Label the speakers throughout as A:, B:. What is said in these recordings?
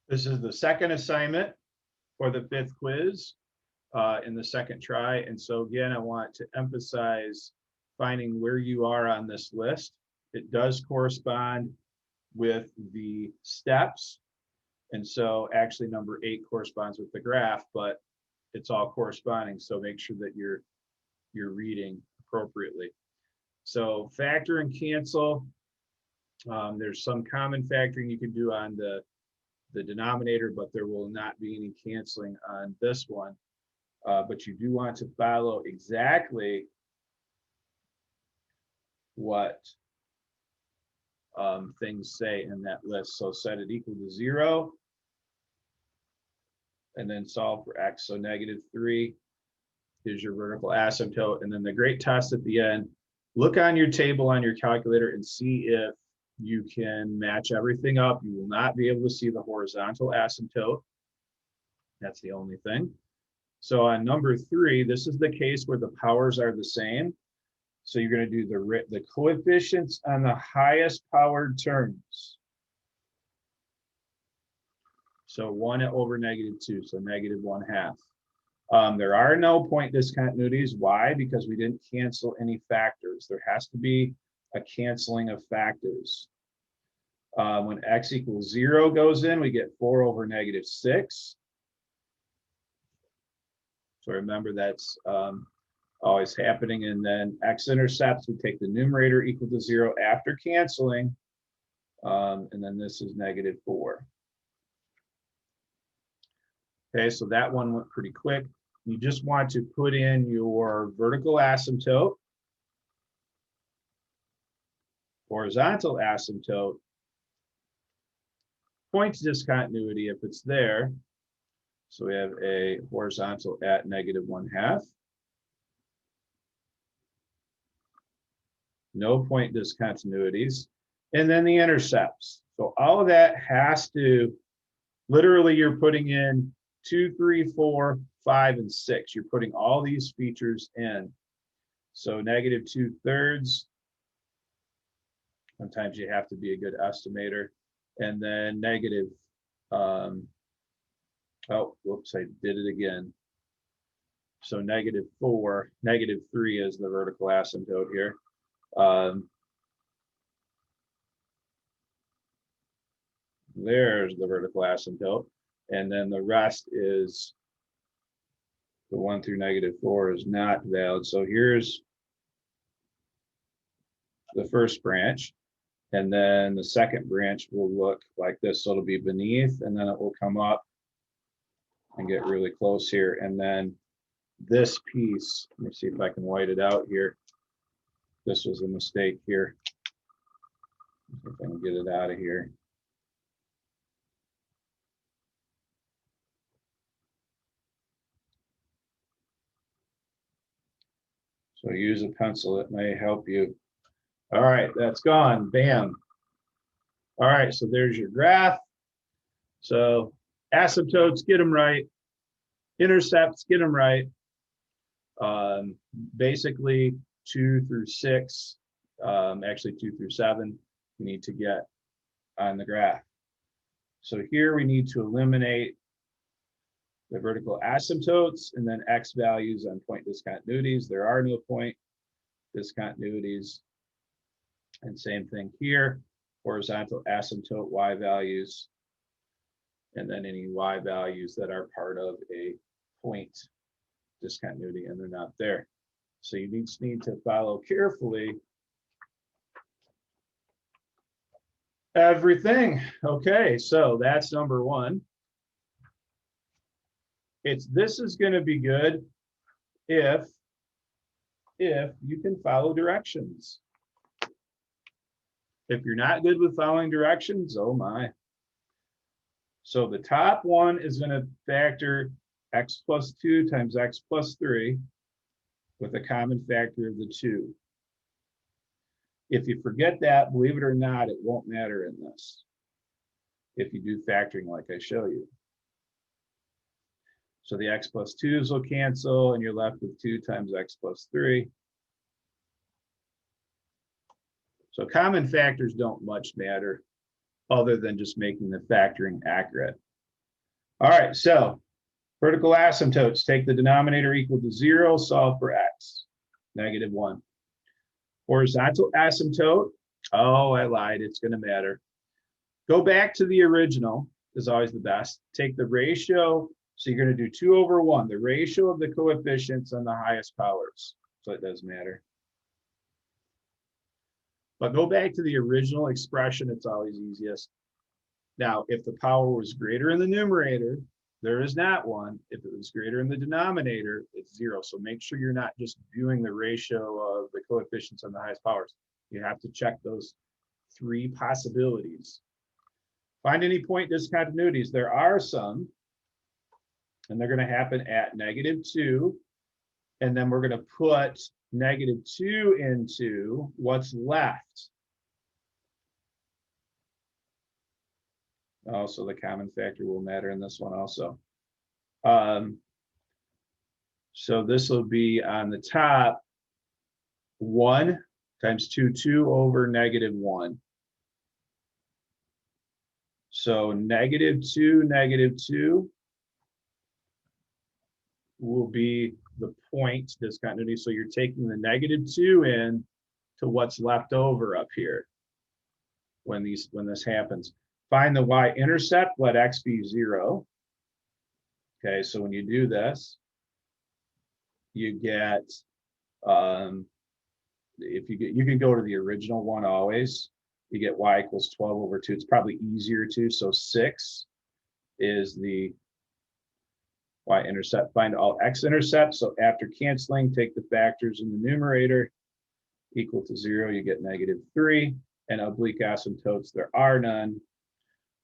A: This is the second assignment for the 5th quiz in the second try. And so again, I want to emphasize finding where you are on this list. It does correspond with the steps. And so actually number 8 corresponds with the graph, but it's all corresponding. So make sure that you're reading appropriately. So factor and cancel. There's some common factoring you can do on the denominator, but there will not be any canceling on this one. But you do want to follow exactly what things say in that list. So set it equal to 0 and then solve for x. So -3 is your vertical asymptote. And then the great test at the end, look on your table on your calculator and see if you can match everything up. You will not be able to see the horizontal asymptote. That's the only thing. So on number 3, this is the case where the powers are the same. So you're going to do the coefficients on the highest powered terms. So 1 over -2, so -1/2. There are no point discontinuities. Why? Because we didn't cancel any factors. There has to be a canceling of factors. When x equals 0 goes in, we get 4 over -6. So remember that's always happening. And then x-intercepts, we take the numerator equal to 0 after canceling. And then this is -4. Okay, so that one went pretty quick. You just want to put in your vertical asymptote, horizontal asymptote, points discontinuity if it's there. So we have a horizontal at -1/2. No point discontinuities. And then the intercepts. So all of that has to, literally you're putting in 2, 3, 4, 5, and 6. You're putting all these features in. So -2/3. Sometimes you have to be a good estimator. And then oh, whoops, I did it again. So -4, -3 is the vertical asymptote here. There's the vertical asymptote. And then the rest is the 1 through -4 is not valid. So here's the first branch. And then the second branch will look like this. So it'll be beneath, and then it will come up and get really close here. And then this piece, let me see if I can white it out here. This was a mistake here. See if I can get it out of here. So use a pencil, it may help you. All right, that's gone, bam. All right, so there's your graph. So asymptotes, get them right. Intercepts, get them right. Basically 2 through 6, actually 2 through 7, we need to get on the graph. So here we need to eliminate the vertical asymptotes and then x values on point discontinuities. There are no point discontinuities. And same thing here, horizontal asymptote y values, and then any y values that are part of a point discontinuity, and they're not there. So you need to follow carefully everything. Okay, so that's number 1. This is going to be good if you can follow directions. If you're not good with following directions, oh my. So the top one is going to factor x plus 2 times x plus 3 with a common factor of the 2. If you forget that, believe it or not, it won't matter in this if you do factoring like I show you. So the x plus 2's will cancel, and you're left with 2 times x plus 3. So common factors don't much matter other than just making the factoring accurate. All right, so vertical asymptotes, take the denominator equal to 0, solve for x, -1. Horizontal asymptote, oh, I lied, it's going to matter. Go back to the original, is always the best. Take the ratio, so you're going to do 2 over 1, the ratio of the coefficients on the highest powers, so it does matter. But go back to the original expression, it's always easiest. Now, if the power was greater in the numerator, there is not one. If it was greater in the denominator, it's 0. So make sure you're not just viewing the ratio of the coefficients on the highest powers. You have to check those 3 possibilities. Find any point discontinuities. There are some, and they're going to happen at -2. And then we're going to put -2 into what's left. Also, the common factor will matter in this one also. So this will be on the top 1 times 2 over -1. So -2 will be the point discontinuity. So you're taking the -2 in to what's left over up here when this happens. Find the y-intercept, let x be 0. Okay, so when you do this, you get, you can go to the original one always. You get y equals 12 over 2. It's probably easier to, so 6 is the y-intercept. Find all x-intercepts. So after canceling, take the factors in the numerator equal to 0. You get -3. And oblique asymptotes, there are none.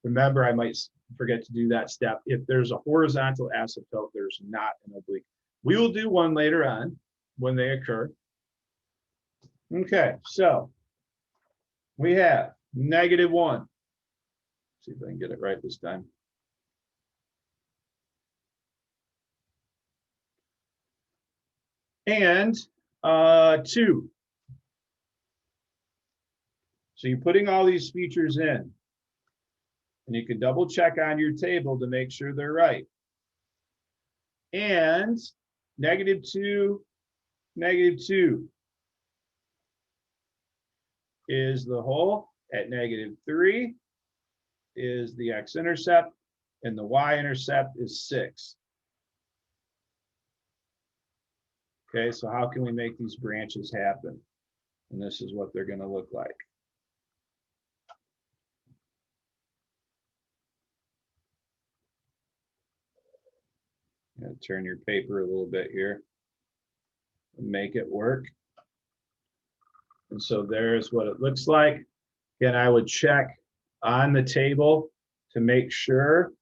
A: Remember, I might forget to do that step. If there's a horizontal asymptote, there's not an oblique. We will do one later on when they occur. Okay, so we have -1. See if I can get it right this time. And 2. So you're putting all these features in. And you can double check on your table to make sure they're right. And -2, -2 is the whole. At -3 is the x-intercept, and the y-intercept is 6. Okay, so how can we make these branches happen? And this is what they're going to look like. Turn your paper a little bit here and make it work. And so there's what it looks like. Again, I would check on the table to make sure.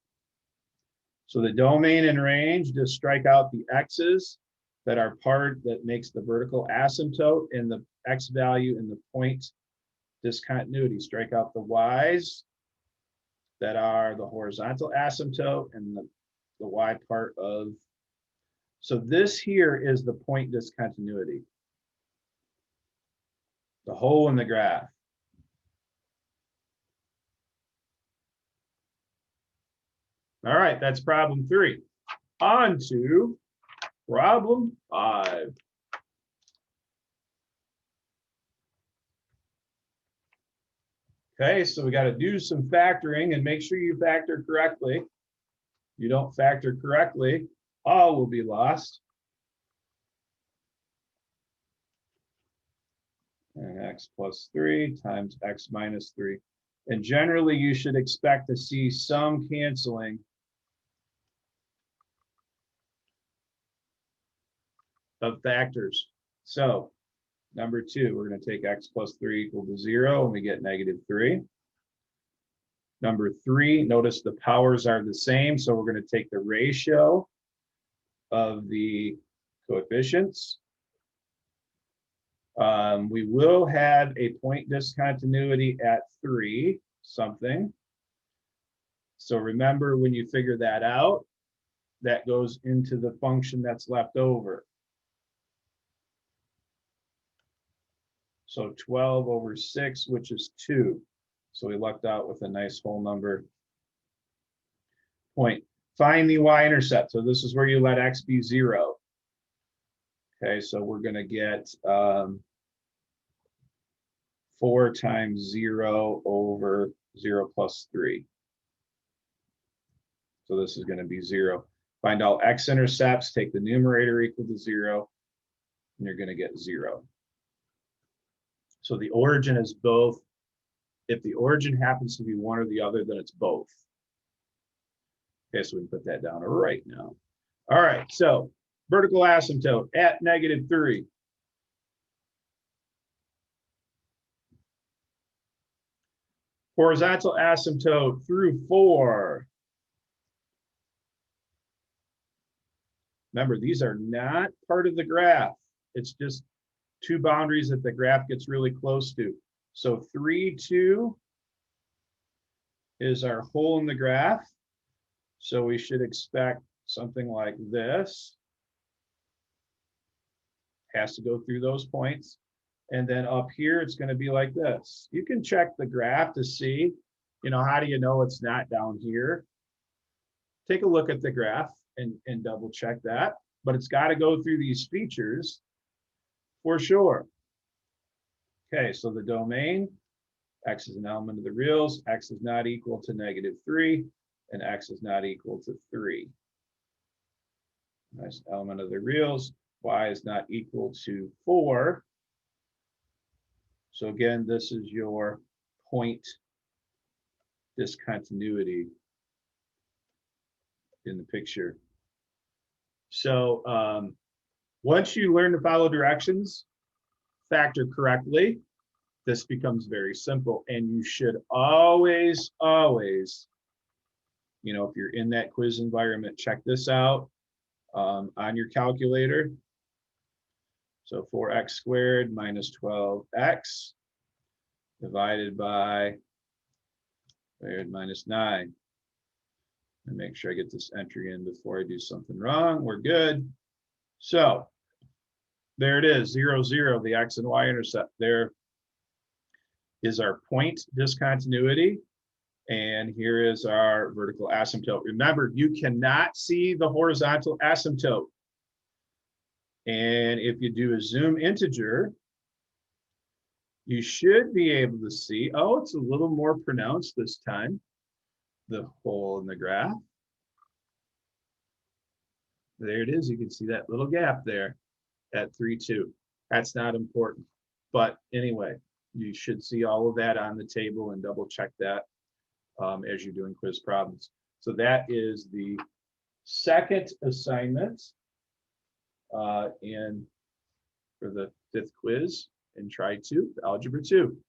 A: So the domain and range, just strike out the x's that are part that makes the vertical asymptote, and the x value in the point discontinuity. Strike out the y's that are the horizontal asymptote and the y part of. So this here is the point discontinuity, the hole in the graph. All right, that's problem 3. On to problem 5. Okay, so we got to do some factoring and make sure you factor correctly. You don't factor correctly, all will be lost. And x plus 3 times x minus 3. And generally, you should expect to see some canceling of factors. So, number 2, we're going to take x plus 3 equal to 0, and we get -3. Number 3, notice the powers are the same, so we're going to take the ratio of the coefficients. We will have a point discontinuity at 3 something. So remember, when you figure that out, that goes into the function that's left over. So 12 over 6, which is 2. So we lucked out with a nice whole number point. Find the y-intercept. So this is where you let x be 0. Okay, so we're going to get 4 times 0 over 0 plus 3. So this is going to be 0. Find all x-intercepts, take the numerator equal to 0, and you're going to get 0. So the origin is both. If the origin happens to be one or the other, then it's both. Okay, so we can put that down right now. All right, so vertical asymptote at -3. Horizontal asymptote through 4. Remember, these are not part of the graph. It's just two boundaries that the graph gets really close to. So 3, 2 is our hole in the graph. So we should expect something like this. Has to go through those points. And then up here, it's going to be like this. You can check the graph to see, how do you know it's not down here? Take a look at the graph and double check that. But it's got to go through these features for sure. Okay, so the domain, x is an element of the reals, x is not equal to -3, and x is not equal to 3. Nice element of the reals, y is not equal to 4. So again, this is your point discontinuity in the picture. So once you learn to follow directions, factor correctly, this becomes very simple. And you should always, if you're in that quiz environment, check this out on your calculator. So 4x squared minus 12x divided by squared minus 9. And make sure I get this entry in before I do something wrong. We're good. So there it is, 0, 0, the x and y intercept. There is our point discontinuity. And here is our vertical asymptote. Remember, you cannot see the horizontal asymptote. And if you do a zoom integer, you should be able to see, oh, it's a little more pronounced this time, the hole in the graph. There it is. You can see that little gap there at 3, 2. That's not important. But anyway, you should see all of that on the table and double check that as you're doing quiz problems. So that is the second assignment for the 5th quiz in Try 2, Algebra 2.